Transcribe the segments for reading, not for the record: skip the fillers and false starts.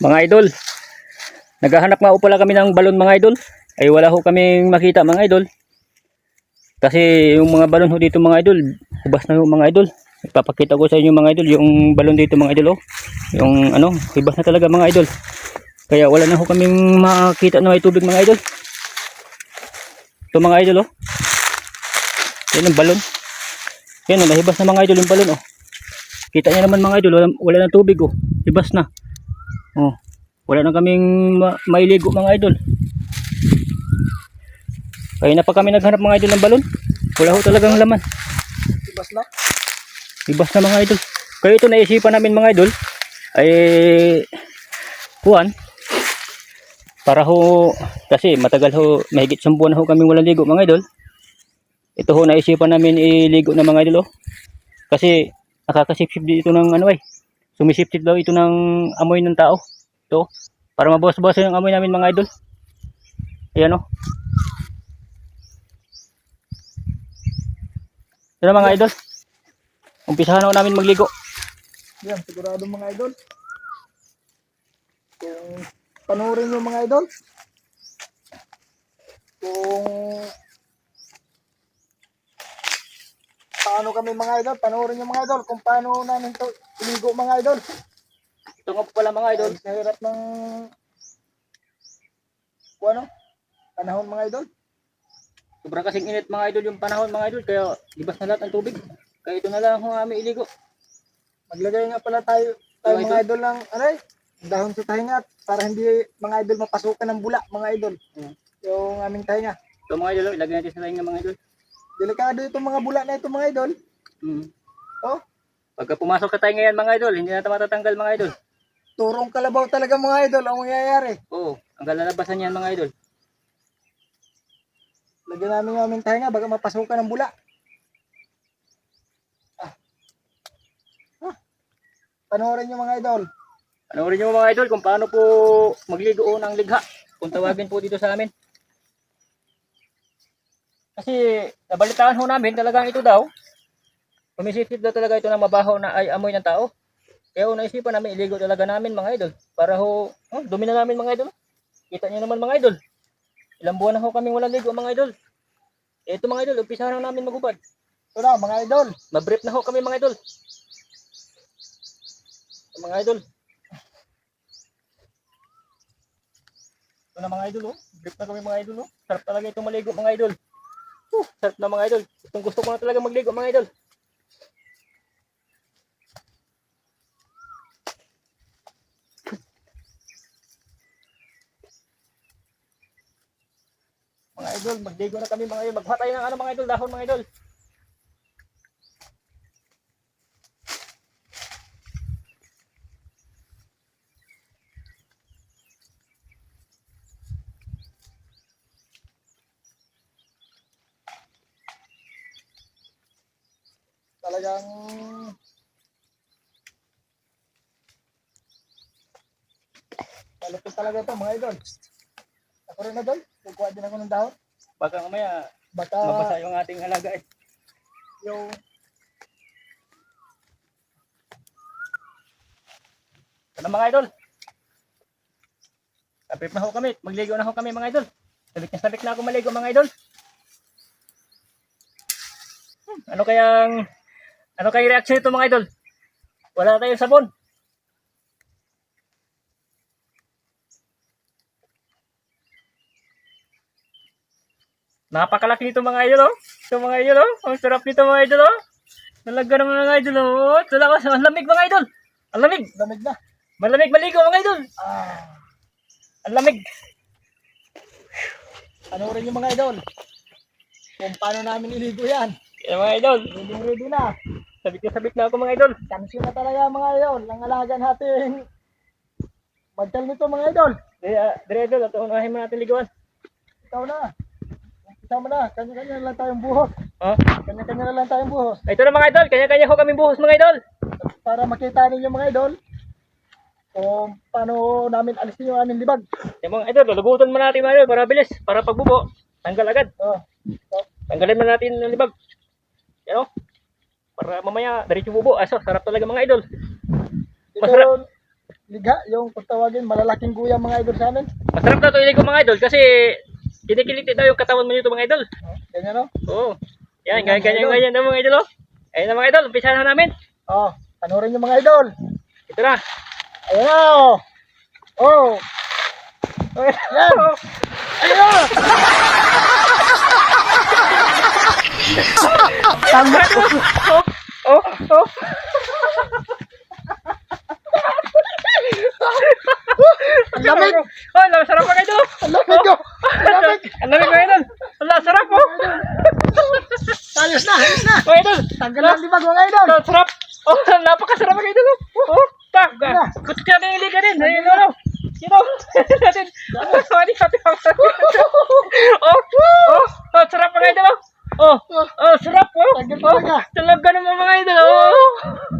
Mga idol, naghahanap nga po pala kami ng balon mga idol. Ay wala ho kaming makita mga idol. Kasi yung mga balon ho dito mga idol, hubas na ho mga idol. Ipapakita ko sa inyo mga idol yung balon dito mga idol oh. Yung ano, hubas na talaga mga idol. Kaya wala na ho kaming makita na may tubig mga idol. Ito mga idol oh. Yan ang balon. Yan oh, nahibas na mga idol yung balon oh. Kita niyo naman mga idol, wala na tubig oh. Hibas na. Oh, wala na kaming mailigo mga idol. Kaya na pa kami naghanap mga idol ng balon. Wala ho talagang laman. Ibas na. Ibas na mga idol. Kaya ito naisipan namin mga idol ay kuwan para ho, kasi matagal ho, mahigit 1 buwan na ho kami walang ligo mga idol. Ito ho naisipan namin iligo na mga idol oh. Kasi nakakasipsip dito ng ano ay. Sumisipsip daw ito ng amoy ng tao. Ito para mabawas-bawasan yung amoy namin mga idol. Ayan oh. Ito na mga idol. Umpisahan na namin magligo. Yan, sigurado mga idol. Kung panoorin nyo mga idol. Kung paano kami mga idol, panoorin nyo mga idol. Kung paano namin ito iligo mga idol. Ito nga po pala mga idol. Ay, sa hirap ng kung ano, panahon mga idol. Sobrang kasing init mga idol yung panahon mga idol. Kaya libas na lahat ang tubig. Kaya ito na lang kung kami iligo. Maglagay nga pala tayo mga idol ng aray, dahon sa tahinga para hindi mga idol mapasukan ng bula mga idol. Yung aming tahinga. Ito mga idol, ilagay natin sa tainga mga idol. Delikado itong mga bula na ito mga idol. Oh, Pagka pumasok ka tayo ngayon mga idol, hindi na ito matatanggal mga idol. turong kalabaw talaga mga idol ang mangyayari. Oo, ang kalalabasan yan mga idol. Lagyan namin yung aming tahinga baga mapasukan ng bula. Panoorin nyo mga idol. Panoorin nyo mga idol kung paano po magligo ng ligha. Kung tawagin po dito sa amin. Kasi nabalitaan ho namin talagang ito daw. Pumisipsip daw talaga ito ng mabaho na ay amoy ng tao. Kaya naisipan namin iligo talaga namin mga idol. Para ho, dumi na namin mga idol. Kita nyo naman mga idol. Ilang buwan na ho kaming walang ligo mga idol. Ito mga idol, umpisa na namin magubad. Ito na mga idol. Mabrief na ho kami mga idol. Mga idol. Ito na mga idol oh. Brief na kami mga idol oh. Sarap talaga itong maligo mga idol. Sarap na mga idol. Gusto ko na talaga magligo mga idol. Mga idol, magligo na kami mga idol. Maghatay ng ano mga idol, dahon mga idol. Talagang malupit talaga ito mga idol. Ako rin na doon. Kukuha din ako ng dahon. Baka mamaya Baka mabasa yung ating alaga eh. yung Ito na mga idol. Kapit na ho kami. Magligo na ho kami mga idol. Sabik na ako maligo mga idol. Ano kayang reaction ito mga idol? Wala tayong sabon. Napakalaki nito mga idol oh. Ito mga idol oh. Ang sarap nito mga idol oh. Talaga naman mga idol oh. Talaga ang lamig mga idol. Ang lamig. lamig na. Malamig maligo mga idol. Ang lamig. Panoorin nyo mga idol. Kung paano namin iligo yan. Kaya mga idol. Ready na. Sabik na ako mga idol. Tansyo na talaga mga idol. Ang alaga natin. Magtal nito mga idol. Dire idol. At unahin mo natin ligawan. Ikaw na. Isama na. Kanya-kanya na lang tayong buhos. Kanya-kanya na lang tayong buhos. Ito na mga idol. Kanya-kanya ho kami buhos mga idol. Para makita ninyo mga idol. Kung paano namin alisin yung aming libag. Yung mga idol. Lulubutan mo natin mga idol. Para bilis. Para pagbubo. Tanggal agad. Tanggalin mo natin ng libag. Yan o. Para mamaya diretso bubo. Aso. Sarap talaga mga idol. Masarap. ligha, yung kung tawagin, malalaking guya mga idol sa amin. Masarap na ito iligo mga idol kasi kinikiliti daw yung katawan mo nito mga idol. Oh, ganyan no? Oo. Yan, Ganyan, ganyan na mga idol. Oh. Ayun na mga idol, umpisahan na namin. Oh, panurin yung mga idol. Ito na. Ayan na oh. Oh. Yan. Ayan na. Tama. Oh. Ang lamig. Oh, sarap mga idol. Ang lamig oh. Ang lamig. Ang lamig mga idol. Wala, sarap oh. Ayos na, ayos na. Mga idol. Tanggal ang libag mga idol. Ang sarap. Oh, napakasarap mga idol. Oh, tak. Kutit natin yung liga din. Ayun, ano. Sino? Natin. Sorry, sabi ko. Oh, sarap mga idol. Oh, sarap oh. Tanggal talaga. Talaga naman mga idol. Oh.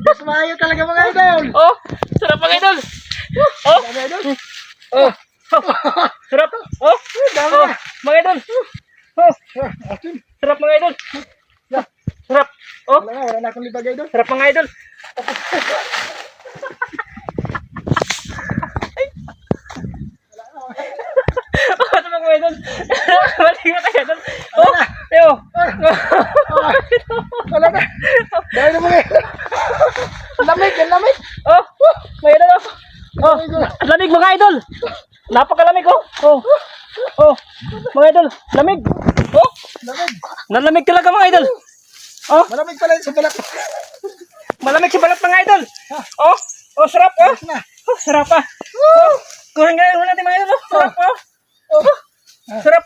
Mas maayo talaga mga idol. Oh, sarap mga idol. Oh, Mga idol. oh. Sarap. Oh, Dami oh, na. mga idol. Oh, Akin. sarap mga idol. Sarap. Oh, Wala na akong libag idol. sarap mga idol. Oh, sarap mga idol. Balik na tayo idol. Oh, tayo. Wala na. Dahil na mga idol. Ang lamig, ang lamig. Oh, mga idol. Oh, ang lamig mga idol. Napakalamig oh. Oh, mga idol, lamig. Oh, Lamig. nalamig talaga mga idol. Oh, Malamig pala sa balat. malamig si balat mga idol. Oh, sarap oh. Ayos na. Oh, sarap ah. Oh, kuhan ngayon natin mga idol. Oh, sarap oh. Oh. Sarap.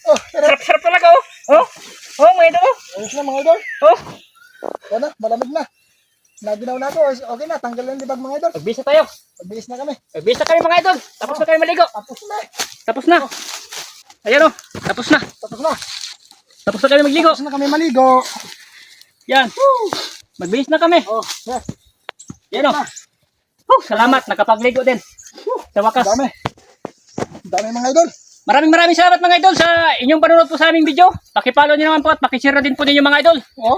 Oh, tara. Sarap talaga oh. Oh, mga idol oh. Ayos na mga idol. Oh, Yan na, malamig na. Naginaw na ako. Okay na, tanggal na yung libag mga idol. magbisa tayo. Pagbihis na kami. Magbisa kami mga idol. Tapos na kayo maligo. Tapos na. Tapos na. Ayan oh, tapos na. Tapos na. Tapos na kami magligo. Tapos na kami maligo. Yan. Magbihis na kami. Oh, yes. Yan oh. Salamat, nakapagligo din. Sa wakas. Dami. Dami mga idol. Maraming salamat mga idol sa inyong panonood po sa aming video. Paki-follow niyo naman po at paki-share na din po ninyo mga idol. Oh.